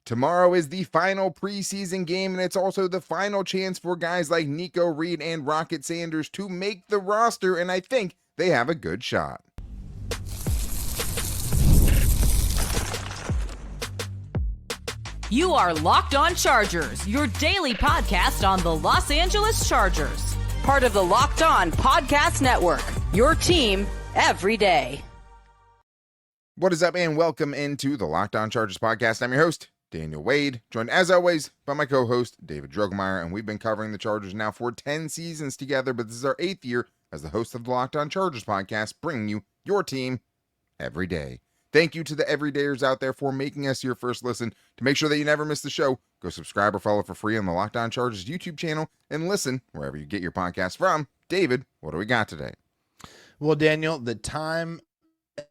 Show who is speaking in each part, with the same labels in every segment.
Speaker 1: Tomorrow is the final preseason game, and it's also the final chance for guys like Nikko, Reed, and Rocket Sanders to make the roster, and I think they have a good shot.
Speaker 2: You are Locked On Chargers, your daily podcast on the Los Angeles Chargers. Part of the Locked On Podcast Network, your team every day.
Speaker 1: What is up, and welcome into the Locked On Chargers podcast. I'm your host, Daniel Wade, joined as always by my co-host, David Droegemeier, and we've been covering the Chargers now for 10 seasons together, but this is our 8th year as the host of the Locked On Chargers podcast, bringing you your team every day. Thank you to the everydayers out there for making us your first listen. To make sure that you never miss the show, go subscribe or follow for free on the Locked On Chargers YouTube channel and listen wherever you get your podcast from. David, what do we got today?
Speaker 3: Well, Daniel, the time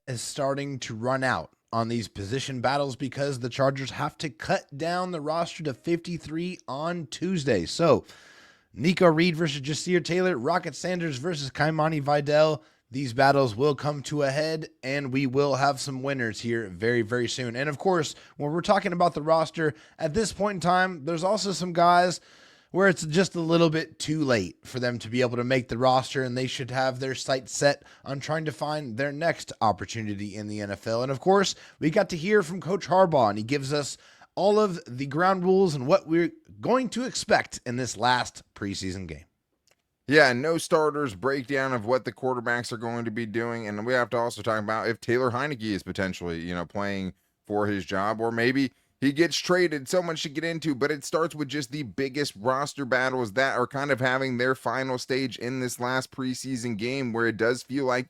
Speaker 3: is starting to run out on these position battles because the Chargers have to cut down the roster to 53 on Tuesday. So, Nikko Reed versus Ja'Sir Taylor, Rocket Sanders versus Kimani Vidal. These battles will come to a head, and we will have some winners here very, very soon. And, of course, when we're talking about the roster, at this point in time, there's also some guys where it's just a little bit too late for them to be able to make the roster, and they should have their sights set on trying to find their next opportunity in the NFL. And of course, we got to hear from Coach Harbaugh, and he gives us all of the ground rules and what we're going to expect in this last preseason game.
Speaker 1: Yeah, no starters, breakdown of what the quarterbacks are going to be doing, and we have to also talk about if Taylor Heinicke is potentially, playing for his job, or maybe he gets traded. So much to get into, but it starts with just the biggest roster battles that are kind of having their final stage in this last preseason game, where it does feel like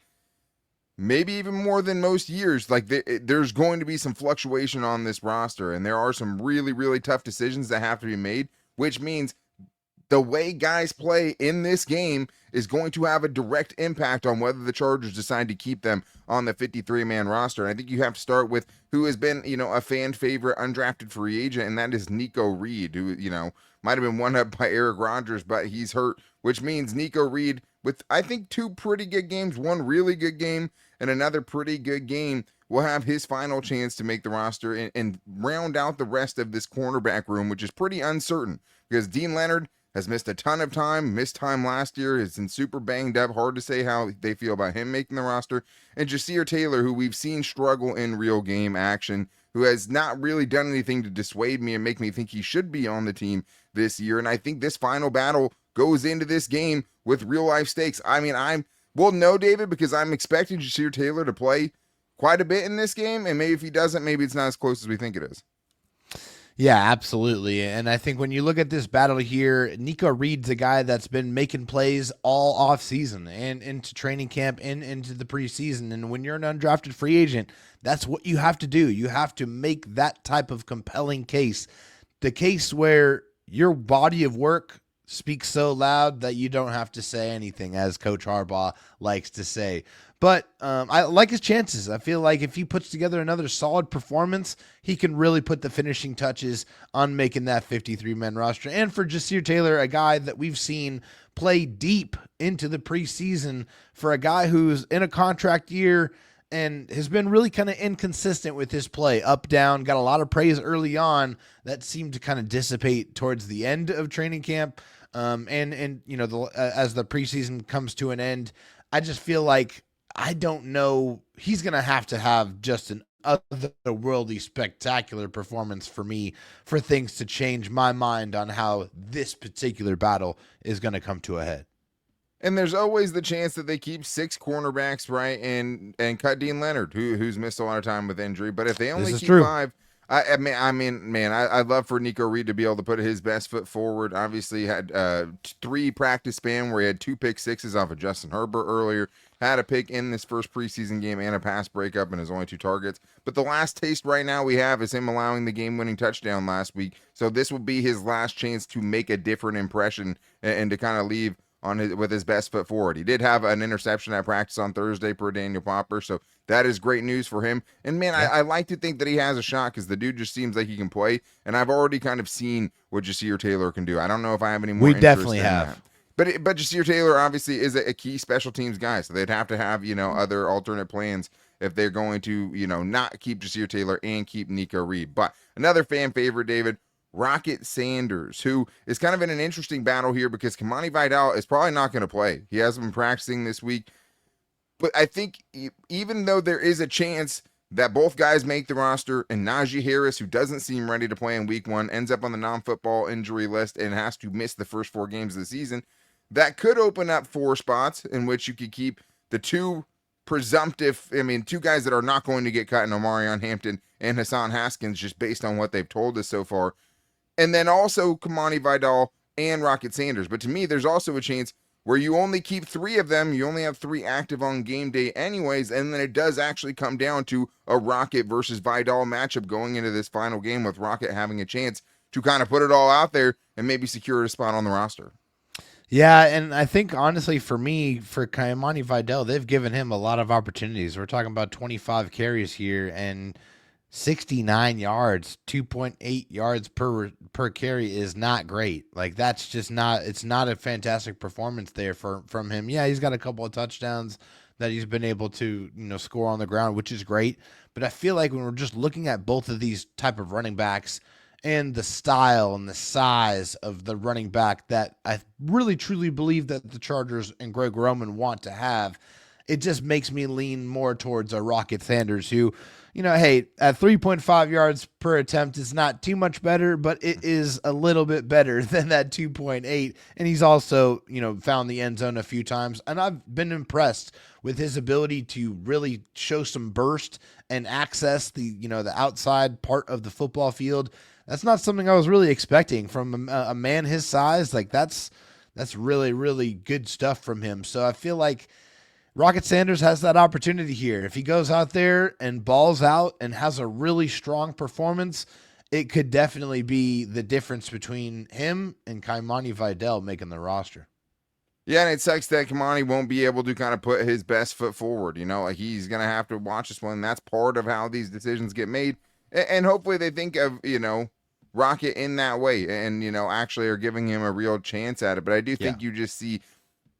Speaker 1: maybe even more than most years, like there's going to be some fluctuation on this roster, and there are some really, really tough decisions that have to be made, which means the way guys play in this game is going to have a direct impact on whether the Chargers decide to keep them on the 53-man roster. And I think you have to start with who has been, a fan favorite undrafted free agent, and that is Nikko Reed, who, might have been one up by Eric Rodgers, but he's hurt, which means Nikko Reed with, I think, 2 pretty good games, one really good game and another pretty good game, will have his final chance to make the roster and round out the rest of this cornerback room, which is pretty uncertain because Dean Leonard has missed a ton of time, missed time last year, has been super banged up, hard to say how they feel about him making the roster. And Ja'Sir Taylor, who we've seen struggle in real game action, who has not really done anything to dissuade me and make me think he should be on the team this year. And I think this final battle goes into this game with real life stakes. I mean, we'll know, David, because I'm expecting Ja'Sir Taylor to play quite a bit in this game, and maybe if he doesn't, maybe it's not as close as we think it is.
Speaker 3: Yeah, absolutely. And I think when you look at this battle here, Nikko Reed's a guy that's been making plays all off season and into training camp and into the preseason. And when you're an undrafted free agent, that's what you have to do. You have to make that type of compelling case, the case where your body of work speaks so loud that you don't have to say anything, as Coach Harbaugh likes to say. But I like his chances. I feel like if he puts together another solid performance, he can really put the finishing touches on making that 53-man roster. And for Ja'Sir Taylor, a guy that we've seen play deep into the preseason, for a guy who's in a contract year and has been really kind of inconsistent with his play, up, down, got a lot of praise early on that seemed to kind of dissipate towards the end of training camp. As the preseason comes to an end, I just feel like I don't know. He's going to have just an otherworldly spectacular performance for me for things to change my mind on how this particular battle is going to come to a head.
Speaker 1: And there's always the chance that they keep 6 cornerbacks, right, and cut Dean Leonard, who's missed a lot of time with injury. But if they only keep 5, I'd love for Nikko Reed to be able to put his best foot forward. Obviously, had 3 practice span where he had 2 pick sixes off of Justin Herbert earlier. Had a pick in this first preseason game and a pass breakup in his only 2 targets. But the last taste right now we have is him allowing the game-winning touchdown last week. So this will be his last chance to make a different impression and to kind of leave with his best foot forward. He did have an interception at practice on Thursday per Daniel Popper, so that is great news for him. And man, I like to think that he has a shot because the dude just seems like he can play, and I've already kind of seen what Ja'Sir Taylor can do. I don't know if I have any more.
Speaker 3: We definitely have.
Speaker 1: That. But Ja'Sir Taylor obviously is a key special teams guy, so they'd have to have, other alternate plans if they're going to, not keep Jasir Taylor and keep Nikko Reed. But another fan favorite, David, Rocket Sanders, who is kind of in an interesting battle here because Kimani Vidal is probably not going to play. He hasn't been practicing this week. But I think even though there is a chance that both guys make the roster and Najee Harris, who doesn't seem ready to play in week 1, ends up on the non-football injury list and has to miss the first 4 games of the season, that could open up 4 spots in which you could keep the two guys that are not going to get cut in Omarion Hampton and Hassan Haskins, just based on what they've told us so far. And then also Kimani Vidal and Rocket Sanders. But to me, there's also a chance where you only keep 3 of them. You only have 3 active on game day anyways. And then it does actually come down to a Rocket versus Vidal matchup going into this final game, with Rocket having a chance to kind of put it all out there and maybe secure a spot on the roster.
Speaker 3: Yeah, and I think, honestly, for me, for Kimani Vidal, they've given him a lot of opportunities. We're talking about 25 carries here and 69 yards, 2.8 yards per carry is not great. Like, that's just not, it's not a fantastic performance there from him. Yeah, he's got a couple of touchdowns that he's been able to, score on the ground, which is great. But I feel like when we're just looking at both of these type of running backs and the style and the size of the running back that I really truly believe that the Chargers and Greg Roman want to have, it just makes me lean more towards a Rocket Sanders who, hey, at 3.5 yards per attempt is not too much better, but it is a little bit better than that 2.8. And he's also, found the end zone a few times. And I've been impressed with his ability to really show some burst and access the outside part of the football field. That's not something I was really expecting from a man his size. Like, that's really, really good stuff from him. So I feel like Rocket Sanders has that opportunity here. If he goes out there and balls out and has a really strong performance, it could definitely be the difference between him and Kimani Vidal making the roster.
Speaker 1: Yeah, and it sucks that Kimani won't be able to kind of put his best foot forward. Like, he's going to have to watch this one. That's part of how these decisions get made. And hopefully they think of, Rocket in that way and, actually are giving him a real chance at it. But I do think you just see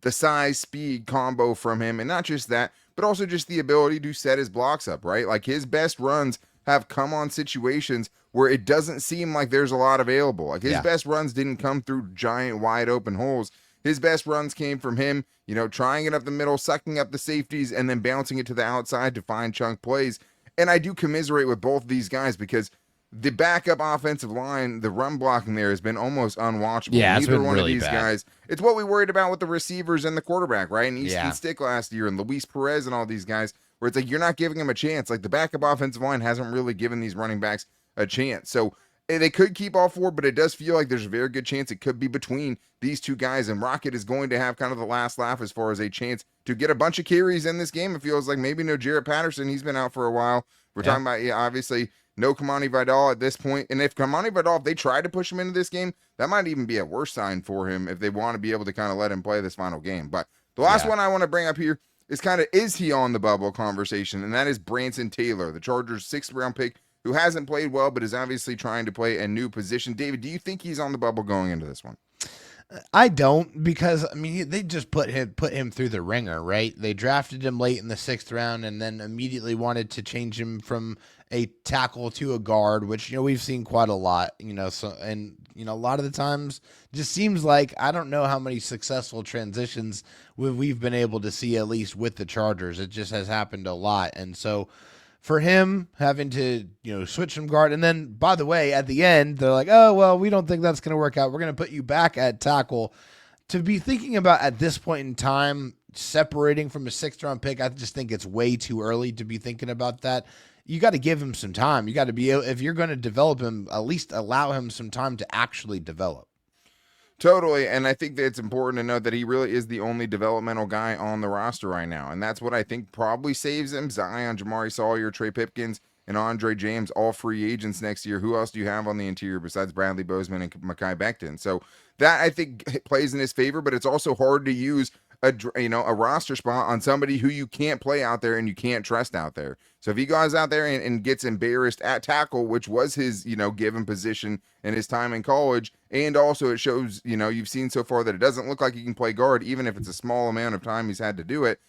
Speaker 1: the size speed combo from him, and not just that, but also just the ability to set his blocks up, right? Like, his best runs have come on situations where it doesn't seem like there's a lot available. Like, his best runs didn't come through giant wide open holes. His best runs came from him, trying it up the middle, sucking up the safeties, and then bouncing it to the outside to find chunk plays. And I do commiserate with both of these guys because the backup offensive line, the run blocking there has been almost unwatchable.
Speaker 3: Yeah,
Speaker 1: Neither one
Speaker 3: really
Speaker 1: of these
Speaker 3: bad.
Speaker 1: guys. It's what we worried about with the receivers and the quarterback, right? And Easton
Speaker 3: Yeah.
Speaker 1: Stick last year and Luis Perez and all these guys, where it's like you're not giving them a chance. Like, the backup offensive line hasn't really given these running backs a chance. So they could keep all 4, but it does feel like there's a very good chance it could be between these 2 guys. And Rocket is going to have kind of the last laugh as far as a chance to get a bunch of carries in this game. It feels like maybe no Jarrett Patterson. He's been out for a while. We're talking about, obviously, no Kimani Vidal at this point. And if Kimani Vidal, if they try to push him into this game, that might even be a worse sign for him if they want to be able to kind of let him play this final game. But the last one I want to bring up here is kind of, is he on the bubble conversation? And that is Branson Taylor, the Chargers' 6th round pick, who hasn't played well, but is obviously trying to play a new position. David, do you think he's on the bubble going into this one?
Speaker 3: I don't, because they just put him through the ringer, right? They drafted him late in the 6th round and then immediately wanted to change him from a tackle to a guard, which we've seen quite a lot, so, and a lot of the times just seems like, I don't know how many successful transitions we've been able to see, at least with the Chargers. It just has happened a lot. And so for him having to, switch from guard, and then, by the way, at the end, they're like, oh, well, we don't think that's going to work out. We're going to put you back at tackle. To be thinking about at this point in time, separating from a 6th round pick, I just think it's way too early to be thinking about that. You got to give him some time. You got to be, if you're going to develop him, at least allow him some time to actually develop.
Speaker 1: Totally, and I think that it's important to note that he really is the only developmental guy on the roster right now, and that's what I think probably saves him. Zion, Jamari Sawyer, Trey Pipkins, and Andre James, all free agents next year. Who else do you have on the interior besides Bradley Bozeman and Mekhi Becton? So that, I think, plays in his favor, but it's also hard to use a roster spot on somebody who you can't play out there and you can't trust out there. So if he goes out there and gets embarrassed at tackle, which was his, given position in his time in college, and also it shows, you've seen so far that it doesn't look like he can play guard, even if it's a small amount of time he's had to do it.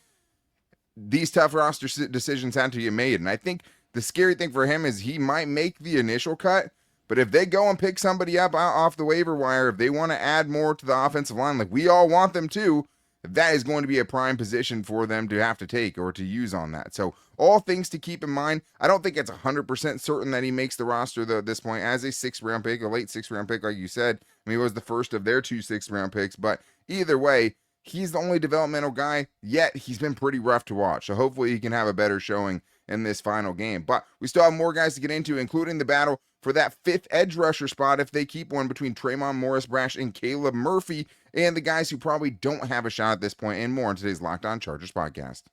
Speaker 1: these tough roster decisions have to get made. And I think the scary thing for him is he might make the initial cut, but if they go and pick somebody up off the waiver wire, if they want to add more to the offensive line, like we all want them to, that is going to be a prime position for them to have to take or to use on that. So all things to keep in mind. I don't think it's 100% certain that he makes the roster, though, at this point, as a 6th-round pick, a late 6th-round pick, like you said. I mean, he was the first of their 2 6th-round picks, but either way, he's the only developmental guy, yet he's been pretty rough to watch. So hopefully he can have a better showing in this final game. But we still have more guys to get into, including the battle for that 5th edge rusher spot if they keep one between Tremont Morris-Brash and Caleb Murphy, and the guys who probably don't have a shot at this point, and more on today's Locked On Chargers podcast.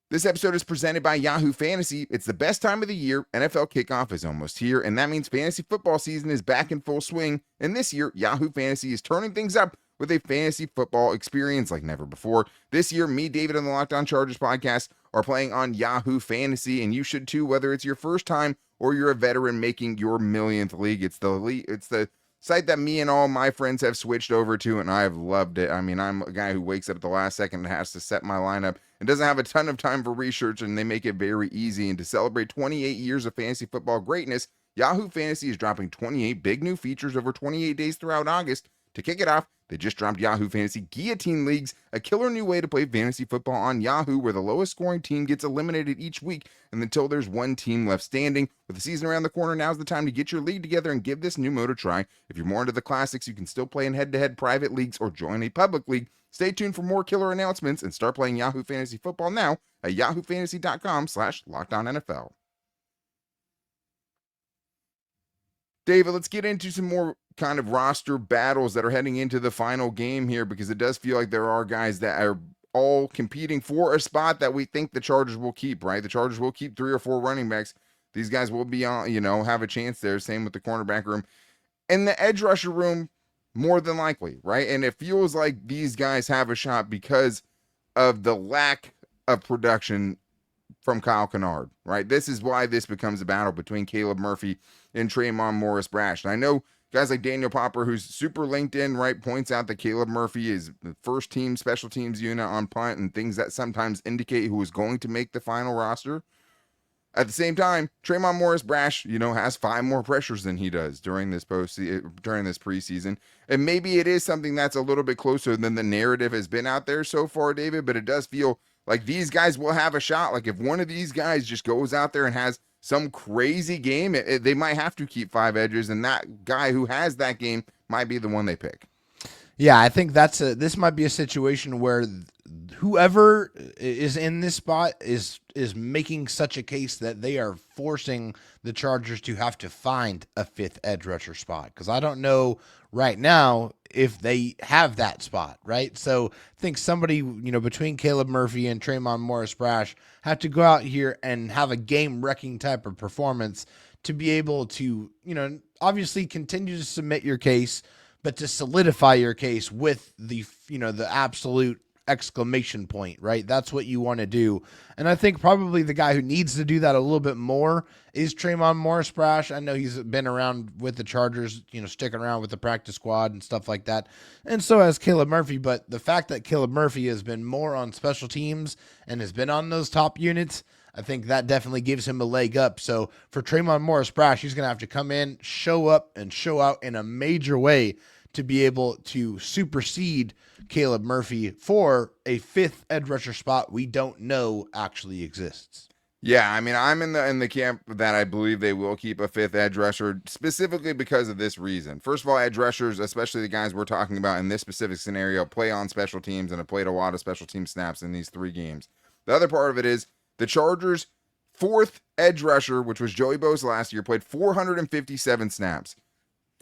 Speaker 1: This episode is presented by Yahoo Fantasy. It's the best time of the year. NFL kickoff is almost here, and that means fantasy football season is back in full swing. And this year, Yahoo Fantasy is turning things up with a fantasy football experience like never before. This year, me, David, and the Locked On Chargers podcast are playing on Yahoo Fantasy, and you should too, whether it's your first time or you're a veteran making your millionth league. It's the site that me and all my friends have switched over to, and I've loved it. I mean, I'm a guy who wakes up at the last second and has to set my lineup and doesn't have a ton of time for research, and they make it very easy. And to celebrate 28 years of fantasy football greatness, Yahoo Fantasy is dropping 28 big new features over 28 days throughout August. To kick it off, they just dropped Yahoo Fantasy Guillotine Leagues, a killer new way to play fantasy football on Yahoo, where the lowest scoring team gets eliminated each week and until there's one team left standing. With the season around the corner, now's the time to get your league together and give this new mode a try. If you're more into the classics, you can still play in head-to-head private leagues or join a public league. Stay tuned for more killer announcements and start playing Yahoo Fantasy Football now at yahoofantasy.com/LockedOnNFL. David, let's get into some more kind of roster battles that are heading into the final game here, because it does feel like there are guys that are all competing for a spot that we think the Chargers will keep, right? The Chargers will keep 3 or 4 running backs. These guys will be on, have a chance there. Same with the cornerback room. And the edge rusher room, more than likely, right? And it feels like these guys have a shot because of the lack of production from Kyle Kennard, right? This is why this becomes a battle between Caleb Murphy and Tremont Morris-Brash. And I know guys like Daniel Popper, who's super LinkedIn, right, points out that Caleb Murphy is the first team special teams unit on punt and things that sometimes indicate who is going to make the final roster. At the same time, Tremont Morris-Brash, has 5 more pressures than he does during this preseason. And maybe it is something that's a little bit closer than the narrative has been out there so far, David, but it does feel like these guys will have a shot. Like if one of these guys just goes out there and has some crazy game, they might have to keep 5 edges, and that guy who has that game might be the one they pick.
Speaker 3: Yeah, I think this might be a situation where whoever is in this spot is making such a case that they are forcing the Chargers to have to find a 5th edge rusher spot, because I don't know right now if they have that spot, right? So I think somebody, between Caleb Murphy and Tremont Morris-Brash have to go out here and have a game-wrecking type of performance to be able to, obviously continue to submit your case, but to solidify your case with the absolute exclamation point, right? That's what you want to do. And I think probably the guy who needs to do that a little bit more is Tremont Morris-Brash. I know he's been around with the Chargers, sticking around with the practice squad and stuff like that. And so has Caleb Murphy. But the fact that Caleb Murphy has been more on special teams and has been on those top units, I think that definitely gives him a leg up. So for Tremont Morris-Brash, he's going to have to come in, show up, and show out in a major way to be able to supersede Caleb Murphy for a 5th edge rusher spot we don't know actually exists.
Speaker 1: Yeah, I mean, I'm in the camp that I believe they will keep a 5th edge rusher, specifically because of this reason. First of all, edge rushers, especially the guys we're talking about in this specific scenario, play on special teams and have played a lot of special team snaps in these 3 games. The other part of it is the Chargers' 4th edge rusher, which was Joey Bosa last year, played 457 snaps.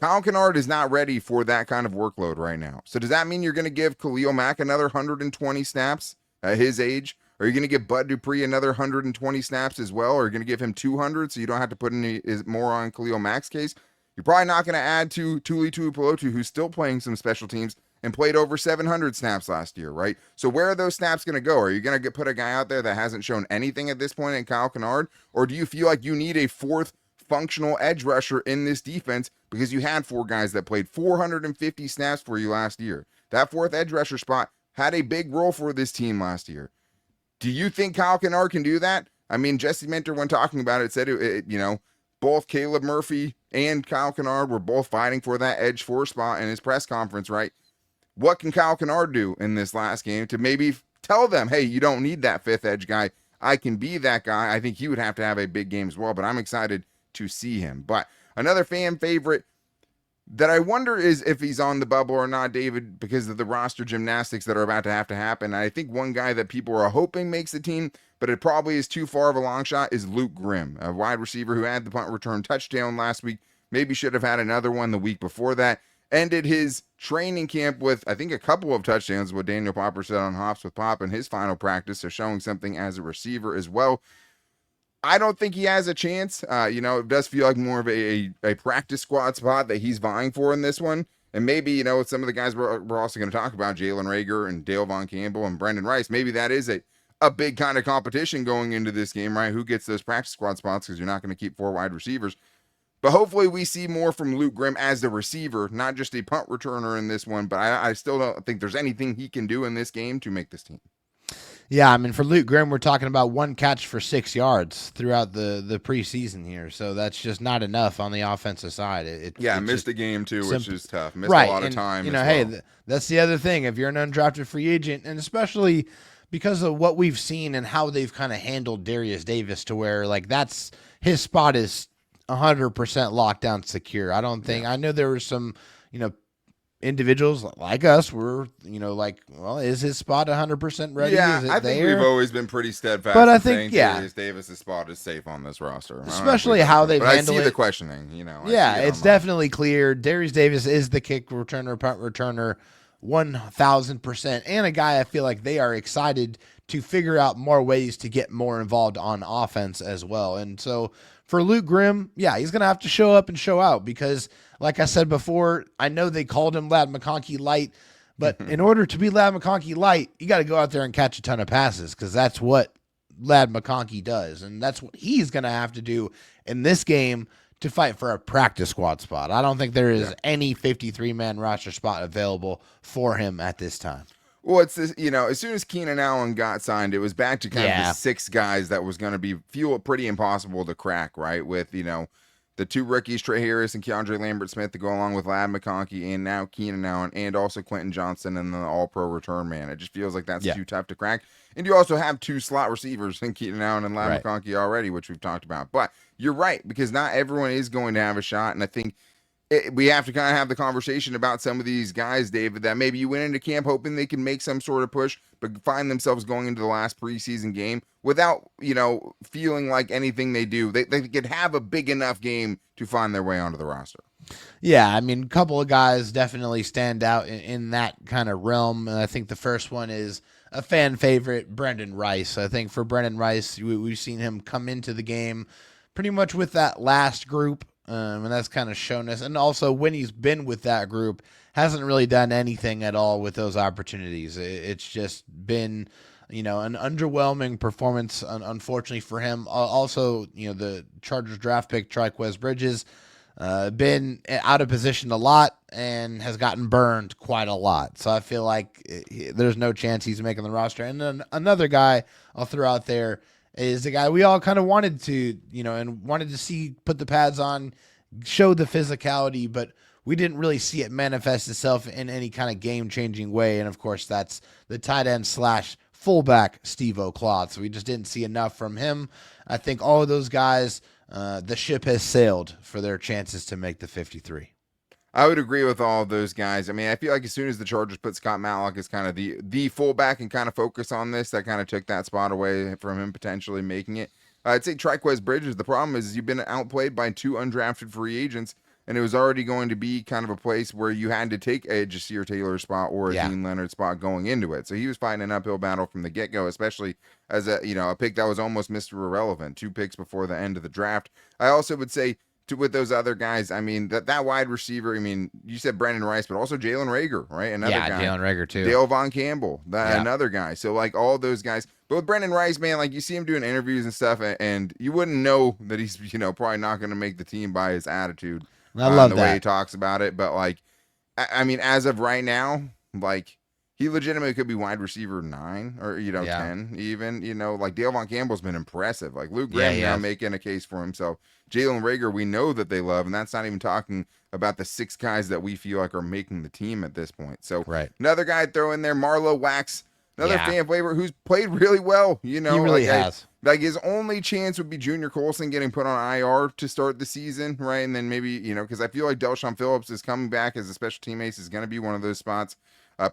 Speaker 1: Kyle Kennard is not ready for that kind of workload right now. So does that mean you're going to give Khalil Mack another 120 snaps at his age? Are you going to give Bud Dupree another 120 snaps as well? Or are you going to give him 200 so you don't have to put any more on Khalil Mack's case? You're probably not going to add to Tuli Tuipulotu, who's still playing some special teams and played over 700 snaps last year, right? So where are those snaps going to go? Are you going to put a guy out there that hasn't shown anything at this point in Kyle Kennard? Or do you feel like you need a 4th functional edge rusher in this defense because you had 4 guys that played 450 snaps for you last year? That 4th edge rusher spot had a big role for this team last year. Do you think Kyle Kennard can do that? I mean, Jesse Minter, when talking about it, said, both Caleb Murphy and Kyle Kennard were both fighting for that edge 4 spot in his press conference, right? What can Kyle Kennard do in this last game to maybe tell them, hey, you don't need that 5th edge guy. I can be that guy. I think he would have to have a big game as well, but I'm excited to see him. But another fan favorite that I wonder is if he's on the bubble or not, David, because of the roster gymnastics that are about to happen. I think one guy that people are hoping makes the team, but it probably is too far of a long shot, is Luke Grimm, a wide receiver who had the punt return touchdown last week. Maybe should have had another one the week before that. Ended his training camp with, I think, a couple of touchdowns, what Daniel Popper said on Hops with Pop in his final practice, so showing something as a receiver as well. I don't think he has a chance. It does feel like more of a practice squad spot that he's vying for in this one. And maybe, some of the guys we're also going to talk about, Jalen Reagor and Dale Von Campbell and Brendan Rice, maybe that is a big kind of competition going into this game, right? Who gets those practice squad spots, because you're not going to keep 4 wide receivers. But hopefully we see more from Luke Grimm as the receiver, not just a punt returner in this one. But I still don't think there's anything he can do in this game to make this team.
Speaker 3: Yeah, I mean, for Luke Grimm, we're talking about 1 catch for 6 yards throughout the preseason here. So that's just not enough on the offensive side.
Speaker 1: Missed a game too, which is tough. Missed a lot of time.
Speaker 3: That's the other thing. If you're an undrafted free agent, and especially because of what we've seen and how they've kind of handled Darius Davis, to where that's his spot is 100% locked down, secure. I don't think I know there were some, individuals like us were, is his spot 100% ready?
Speaker 1: Yeah,
Speaker 3: I
Speaker 1: think we've always been pretty steadfast.
Speaker 3: But I think,
Speaker 1: Darius Davis' spot is safe on this roster.
Speaker 3: Especially how they've handled it.
Speaker 1: I see the questioning,
Speaker 3: it's definitely clear. Darius Davis is the kick returner, punt returner, 1,000%. And a guy I feel like they are excited to figure out more ways to get more involved on offense as well. And so for Luke Grimm, he's going to have to show up and show out because, like I said before, I know they called him Ladd McConkey Light, but in order to be Ladd McConkey Light, you got to go out there and catch a ton of passes because that's what Ladd McConkey does, and that's what he's going to have to do in this game to fight for a practice squad spot. I don't think there is any 53-man roster spot available for him at this time.
Speaker 1: Well, it's this, as soon as Keenan Allen got signed, it was back to kind of the 6 guys that was going to feel pretty impossible to crack, right? With, the 2 rookies, Trey Harris and Keandre Lambert-Smith, to go along with Ladd McConkey and now Keenan Allen and also Quentin Johnson and the all-pro return man. It just feels like that's too tough to crack. And you also have 2 slot receivers in Keenan Allen and Ladd McConkey already, which we've talked about. But you're right, because not everyone is going to have a shot, and I think we have to kind of have the conversation about some of these guys, David, that maybe you went into camp hoping they can make some sort of push, but find themselves going into the last preseason game without, feeling like anything they do, they could have a big enough game to find their way onto the roster.
Speaker 3: Yeah, I mean, a couple of guys definitely stand out in that kind of realm. And I think the first one is a fan favorite, Brendan Rice. I think for Brendan Rice, we've seen him come into the game pretty much with that last group. And that's kind of shown us. And also when he's been with that group, hasn't really done anything at all with those opportunities. It's just been, an underwhelming performance, unfortunately for him. Also, the Chargers draft pick, Triquez Bridges, been out of position a lot and has gotten burned quite a lot. So I feel like there's no chance he's making the roster. And then another guy I'll throw out there is the guy we all kind of wanted to, and wanted to see put the pads on, show the physicality, but we didn't really see it manifest itself in any kind of game-changing way. And, of course, that's the tight end / fullback Steve O'Cloth. So we just didn't see enough from him. I think all of those guys, the ship has sailed for their chances to make the 53.
Speaker 1: I would agree with all of those guys. I mean, I feel like as soon as the Chargers put Scott Matlock as kind of the fullback and kind of focus on this, that kind of took that spot away from him potentially making it. I'd say Triquez Bridges, the problem is you've been outplayed by 2 undrafted free agents, and it was already going to be kind of a place where you had to take a Jasir Taylor spot or a Dean Leonard spot going into it. So he was fighting an uphill battle from the get-go, especially as a pick that was almost Mr. Irrelevant, 2 picks before the end of the draft. I also would say, with those other guys, I mean, that wide receiver, I mean, you said Brendan Rice, but also Jalen Reagor, right? Another guy.
Speaker 3: Jalen Reagor, too.
Speaker 1: Dale Von Campbell, another guy. So, all those guys. But with Brendan Rice, man, you see him doing interviews and stuff, and you wouldn't know that he's, probably not going to make the team by his attitude.
Speaker 3: I love
Speaker 1: the way he talks about it. But, I mean, as of right now, he legitimately could be wide receiver 9 or, 10 even, like Dale Von Campbell's been impressive. Like Luke Graham now making a case for himself. Jalen Reagor, we know that they love, and that's not even talking about the 6 guys that we feel like are making the team at this point. So another guy I'd throw in there, Marlowe Wax, another fan favorite who's played really well. He
Speaker 3: really has.
Speaker 1: Like his only chance would be Junior Colson getting put on IR to start the season, right? And then maybe, because I feel like Delshon Phillips is coming back as a special team ace, is going to be one of those spots.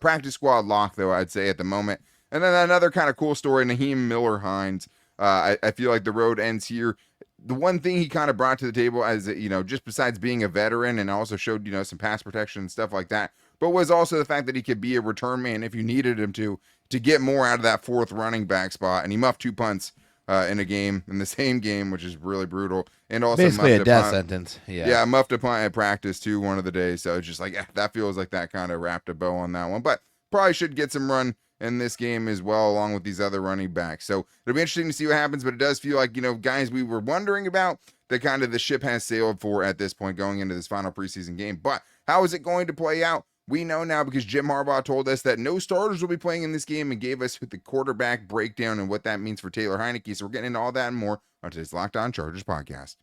Speaker 1: Practice squad lock, though, I'd say at the moment. And then another kind of cool story, Naheem Miller-Hines. I feel like the road ends here. The one thing he kind of brought to the table as, just besides being a veteran and also showed, some pass protection and stuff like that, but was also the fact that he could be a return man if you needed him to get more out of that 4th running back spot. And he muffed 2 punts in the same game, which is really brutal. And also
Speaker 3: basically a death sentence.
Speaker 1: Yeah, muffed a punt at practice too one of the days. So it's just like, that feels like that kind of wrapped a bow on that one. But probably should get some run in this game as well, along with these other running backs. So it'll be interesting to see what happens, but it does feel like, guys we were wondering about, that kind of the ship has sailed for at this point going into this final preseason game. But how is it going to play out? We know now because Jim Harbaugh told us that no starters will be playing in this game and gave us the quarterback breakdown and what that means for Taylor Heinicke. So we're getting into all that and more on today's Locked On Chargers podcast.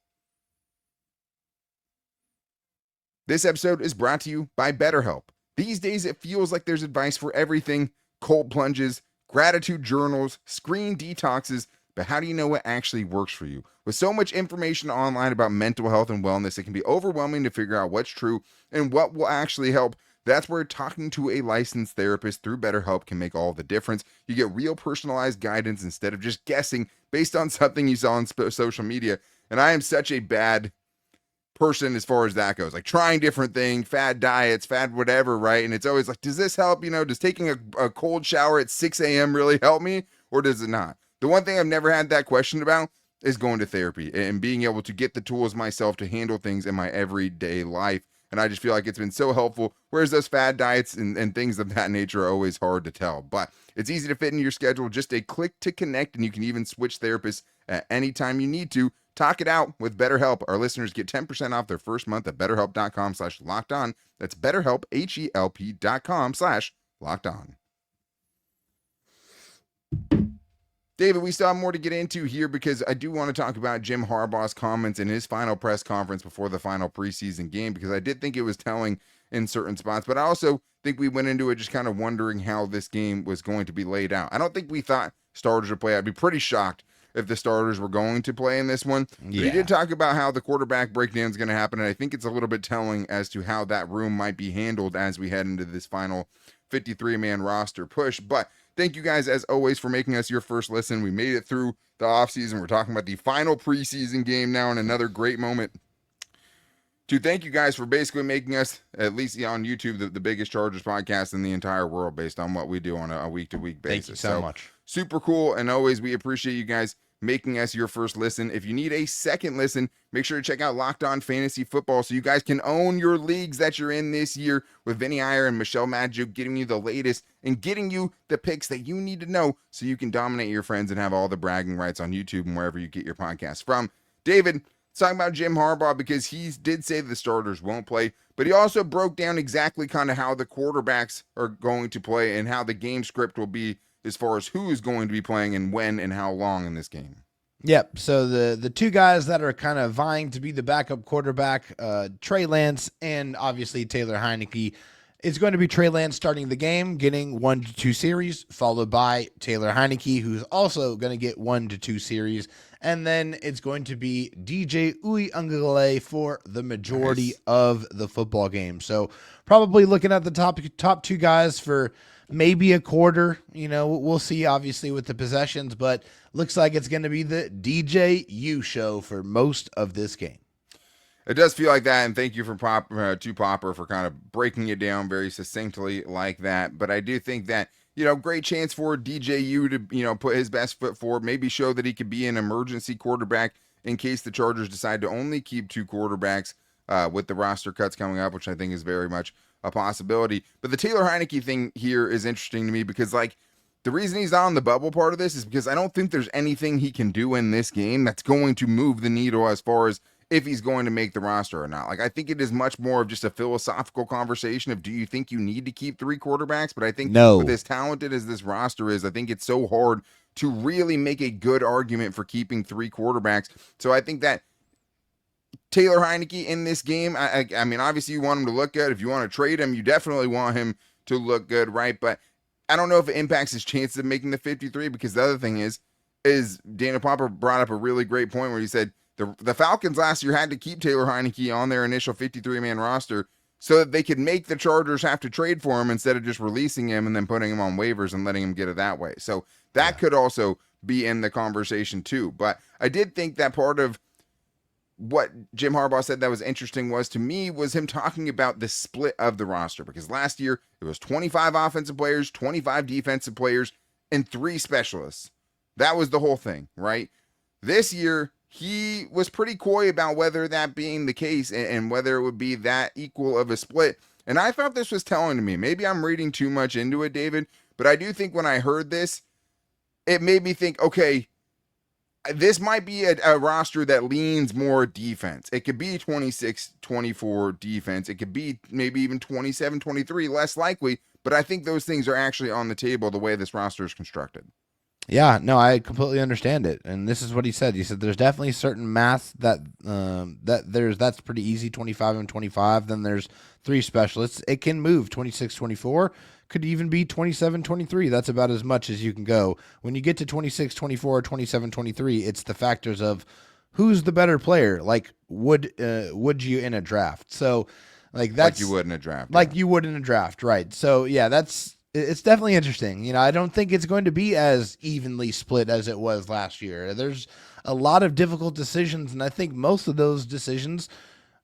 Speaker 1: This episode is brought to you by BetterHelp. These days, it feels like there's advice for everything: cold plunges, gratitude journals, screen detoxes. But how do you know what actually works for you? With so much information online about mental health and wellness, it can be overwhelming to figure out what's true and what will actually help. That's where talking to a licensed therapist through BetterHelp can make all the difference. You get real personalized guidance instead of just guessing based on something you saw on social media. And I am such a bad person as far as that goes, like trying different things, fad diets, fad whatever, right? And it's always like, does this help? Does taking a cold shower at 6 a.m. really help me, or does it not? The one thing I've never had that question about is going to therapy and being able to get the tools myself to handle things in my everyday life. And I just feel like it's been so helpful, whereas those fad diets and things of that nature are always hard to tell. But it's easy to fit in your schedule, just a click to connect, and you can even switch therapists at any time you need to. Talk it out with BetterHelp. Our listeners get 10% off their first month at betterhelp.com/lockedon. That's BetterHelp, HELP.com/lockedon. David, we still have more to get into here because I do want to talk about Jim Harbaugh's comments in his final press conference before the final preseason game, because I did think it was telling in certain spots, but I also think we went into it just kind of wondering how this game was going to be laid out. I don't think we thought starters would play. I'd be pretty shocked if the starters were going to play in this one. But he did talk about how the quarterback breakdown is going to happen, and I think it's a little bit telling as to how that room might be handled as we head into this final 53-man roster push. But thank you guys, as always, for making us your first listen. We made it through the offseason. We're talking about the final preseason game now, and another great moment to thank you guys for basically making us, at least on YouTube, the biggest Chargers podcast in the entire world based on what we do on a week-to-week basis.
Speaker 3: Thank you so much.
Speaker 1: Super cool, and always, we appreciate you guys making us your first listen. If you need a second listen, make sure to check out Locked On Fantasy Football so you guys can own your leagues that you're in this year, with Vinny Iyer and Michelle Madju getting you the latest and getting you the picks that you need to know so you can dominate your friends and have all the bragging rights on YouTube and wherever you get your podcasts from. David, let's talk about Jim Harbaugh, because he did say the starters won't play, but he also broke down exactly kind of how the quarterbacks are going to play and how the game script will be as far as who is going to be playing and when and how long in this game.
Speaker 3: Yep. So the 2 guys that are kind of vying to be the backup quarterback, Trey Lance and obviously Taylor Heinicke. It's going to be Trey Lance starting the game, getting 1 to 2 series, followed by Taylor Heinicke, who's also going to get 1 to 2 series. And then it's going to be DJ Uiagalelei for the majority of the football game. So probably looking at the top 2 guys for maybe a quarter. We'll see, obviously, with the possessions, but looks like it's going to be the DJU show for most of this game.
Speaker 1: It does feel like that, and thank you to Popper for kind of breaking it down very succinctly like that. But I do think that, great chance for DJU to, put his best foot forward, maybe show that he could be an emergency quarterback in case the Chargers decide to only keep 2 quarterbacks with the roster cuts coming up, which I think is very much a possibility. But the Taylor Heinicke thing here is interesting to me because, the reason he's not on the bubble part of this is because I don't think there's anything he can do in this game that's going to move the needle as far as if he's going to make the roster or not. Like, I think it is much more of just a philosophical conversation of, do you think you need to keep 3 quarterbacks? But I think with as talented as this roster is, I think it's so hard to really make a good argument for keeping 3 quarterbacks. So I think that Taylor Heineke in this game, I mean, obviously you want him to look good. If you want to trade him, you definitely want him to look good, right? But I don't know if it impacts his chances of making the 53, because the other thing is Daniel Popper brought up a really great point where he said the Falcons last year had to keep Taylor Heineke on their initial 53-man roster so that they could make the Chargers have to trade for him instead of just releasing him and then putting him on waivers and letting him get it that way. So that could also be in the conversation too. But I did think that part of what Jim Harbaugh said that was interesting was, to me, was him talking about the split of the roster, because last year it was 25 offensive players, 25 defensive players, and 3 specialists. That was the whole thing, right? This year, he was pretty coy about whether that being the case and whether it would be that equal of a split. And I thought this was telling to me. Maybe I'm reading too much into it, David, but I do think when I heard this, it made me think, okay, this might be a roster that leans more defense. It could be 26-24 defense. It could be maybe even 27-23, less likely. But I think those things are actually on the table the way this roster is constructed.
Speaker 3: Yeah, no, I completely understand it. And this is what he said. He said there's definitely certain math that's pretty easy, 25 and 25. Then there's 3 specialists. It can move 26-24. Could even be 27-23. That's about as much as you can go. When you get to 26-24 or 27-23, it's the factors of who's the better player. Like, would you in a draft? So, like, that's
Speaker 1: like you would in a draft.
Speaker 3: Like you would in a draft, right? So, yeah, it's definitely interesting. You know, I don't think it's going to be as evenly split as it was last year. There's a lot of difficult decisions, and I think most of those decisions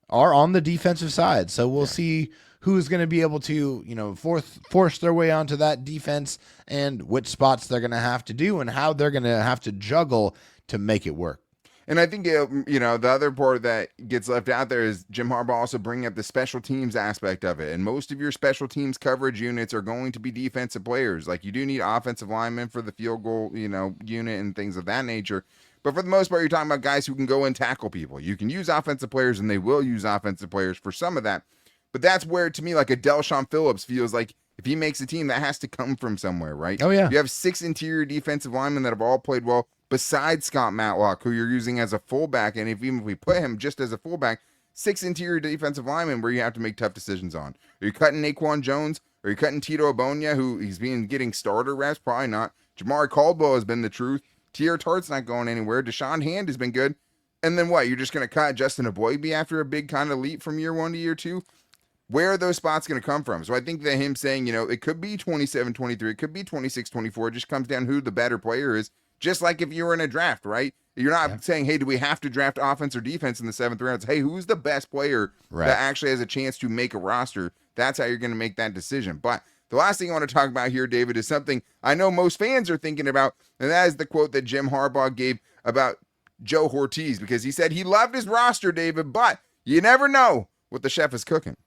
Speaker 3: are on the defensive side. So we'll see who's going to be able to, you know, force their way onto that defense, and which spots they're going to have to do and how they're going to have to juggle to make it work.
Speaker 1: And I think, you know, the other part that gets left out there is Jim Harbaugh also bringing up the special teams aspect of it. And most of your special teams coverage units are going to be defensive players. Like, you do need offensive linemen for the field goal, you know, unit and things of that nature. But for the most part, you're talking about guys who can go and tackle people. You can use offensive players, and they will use offensive players for some of that. But that's where, to me, like a Delshon Phillips feels like if he makes a team, that has to come from somewhere, right?
Speaker 3: Oh, yeah.
Speaker 1: You have 6 interior defensive linemen that have all played well, besides Scott Matlock, who you're using as a fullback. And even if we put him just as a fullback, 6 interior defensive linemen where you have to make tough decisions on. Are you cutting Naquan Jones? Are you cutting Tito Obonya, who he's been getting starter reps? Probably not. Jamari Caldwell has been the truth. Tier Tart's not going anywhere. Deshaun Hand has been good. And then what? You're just going to cut Justin Aboigbe after a big kind of leap from year 1 to year 2? Where are those spots going to come from? So I think that him saying, you know, it could be 27-23, it could be 26-24. It just comes down to who the better player is. Just like if you were in a draft, right? You're not saying, hey, do we have to draft offense or defense in the 7th round? It's, hey, who's the best player that actually has a chance to make a roster? That's how you're going to make that decision. But the last thing I want to talk about here, David, is something I know most fans are thinking about, and that is the quote that Jim Harbaugh gave about Joe Ortiz, because he said he loved his roster, David, but you never know what the chef is cooking.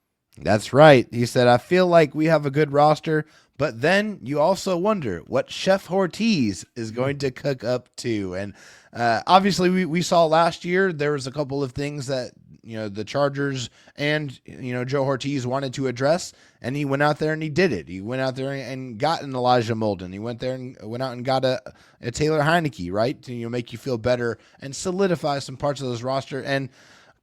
Speaker 3: That's right. He said, I feel like we have a good roster, but then you also wonder what Chef Ortiz is going to cook up too. And obviously we saw last year, there was a couple of things that, you know, the Chargers and, you know, Joe Ortiz wanted to address, and he went out there and he did it. He went out there and got an Elijah Molden. He went out and got a Taylor Heineke, right? To, you know, make you feel better and solidify some parts of this roster. And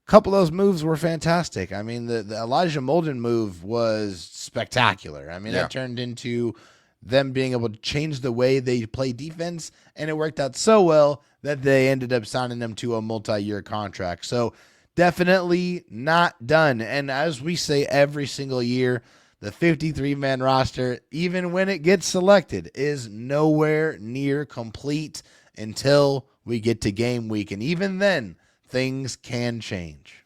Speaker 3: couple of those moves were fantastic. I mean, the Elijah Molden move was spectacular. I mean, that turned into them being able to change the way they play defense, and it worked out so well that they ended up signing them to a multi-year contract. So definitely not done. And as we say every single year, the 53-man roster, even when it gets selected, is nowhere near complete until we get to game week. And even then, things can change.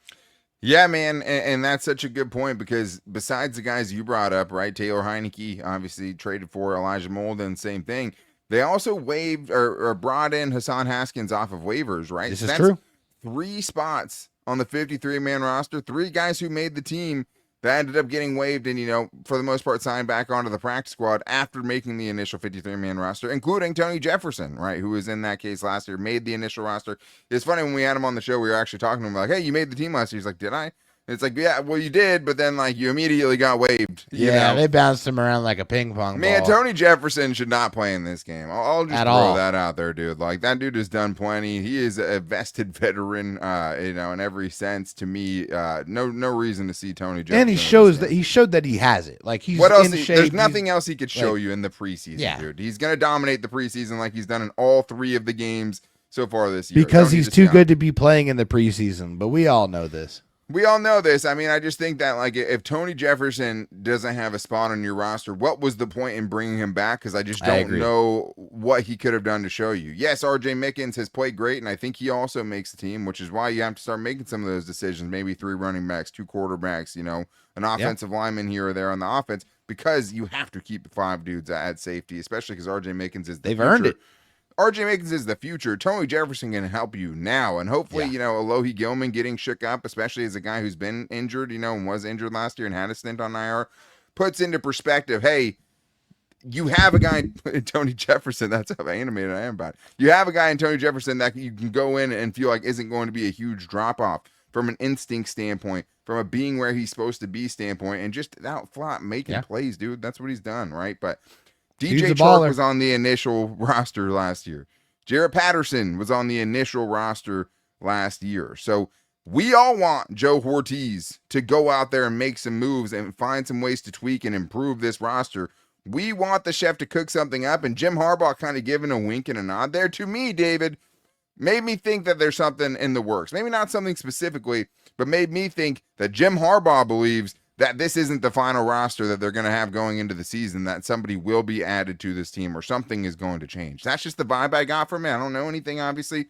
Speaker 1: Yeah, man, and that's such a good point, because besides the guys you brought up, right, Taylor Heineke obviously traded for Elijah Molden, same thing. They also waived or brought in Hassan Haskins off of waivers, right?
Speaker 3: This is true.
Speaker 1: 3 spots on the 53-man roster, 3 guys who made the team that ended up getting waived and, for the most part, signed back onto the practice squad after making the initial 53-man roster, including Tony Jefferson, right, who was in that case last year, made the initial roster. It's funny, when we had him on the show, we were actually talking to him like, hey, you made the team last year. He's like, did I? It's like, yeah, well, you did, but then, like, you immediately got waived.
Speaker 3: Yeah, they bounced him around like a ping pong
Speaker 1: Man,
Speaker 3: ball.
Speaker 1: Tony Jefferson should not play in this game. I'll just throw that out there, dude. Like, that dude has done plenty. He is a vested veteran, in every sense. To me, no reason to see Tony Jefferson.
Speaker 3: And he showed that he has it. Like, he's
Speaker 1: what else?
Speaker 3: in shape.
Speaker 1: There's nothing else he could show you in the preseason, dude. He's gonna dominate the preseason like he's done in all 3 of the games so far this year.
Speaker 3: Because he's too good to be playing in the preseason. But we all know this.
Speaker 1: We all know this. I mean, I just think that, like, if Tony Jefferson doesn't have a spot on your roster, what was the point in bringing him back? Because I just don't know what he could have done to show you. Yes, R.J. Mickens has played great, and I think he also makes the team, which is why you have to start making some of those decisions. Maybe 3 running backs, 2 quarterbacks, an offensive lineman here or there on the offense, because you have to keep 5 dudes at safety, especially because R.J. Mickens is the future.
Speaker 3: Earned it.
Speaker 1: R.J. Mickens is the future. Tony Jefferson can help you now. And hopefully, Alohi Gilman getting shook up, especially as a guy who's been injured, and was injured last year and had a stint on IR, puts into perspective, hey, you have a guy in Tony Jefferson. That's how animated I am about it. You have a guy in Tony Jefferson that you can go in and feel like isn't going to be a huge drop-off from an instinct standpoint, from a being where he's supposed to be standpoint, and just out flat making plays, dude. That's what he's done, right? But DJ Chark was on the initial roster last year. Jarrett Patterson was on the initial roster last year. So we all want Joe Ortiz to go out there and make some moves and find some ways to tweak and improve this roster. We want the chef to cook something up, and Jim Harbaugh kind of giving a wink and a nod there to me, David, made me think that there's something in the works. Maybe not something specifically, but made me think that Jim Harbaugh believes that this isn't the final roster that they're going to have going into the season, that somebody will be added to this team or something is going to change. That's just the vibe I got from it. I don't know anything, obviously,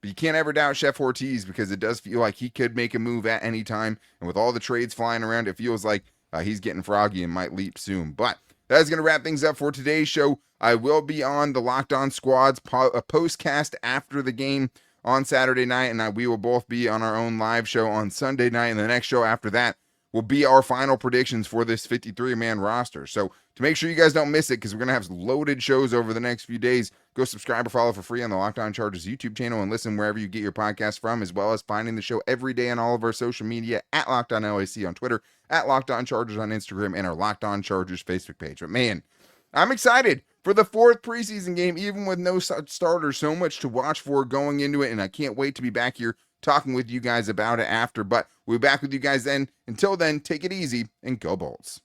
Speaker 1: but you can't ever doubt Chef Ortiz, because it does feel like he could make a move at any time. And with all the trades flying around, it feels like he's getting froggy and might leap soon. But that is going to wrap things up for today's show. I will be on the Locked On Squads postcast after the game on Saturday night, and we will both be on our own live show on Sunday night, and the next show after that will be our final predictions for this 53-man roster. So to make sure you guys don't miss it, because we're going to have loaded shows over the next few days, go subscribe or follow for free on the Locked On Chargers YouTube channel and listen wherever you get your podcast from, as well as finding the show every day on all of our social media at Locked On LAC on Twitter, at Locked On Chargers on Instagram, and our Locked On Chargers Facebook page. But man, I'm excited for the 4th preseason game, even with no starters. So much to watch for going into it, and I can't wait to be back here talking with you guys about it after. But we'll be back with you guys then. Until then, take it easy and go Bolts.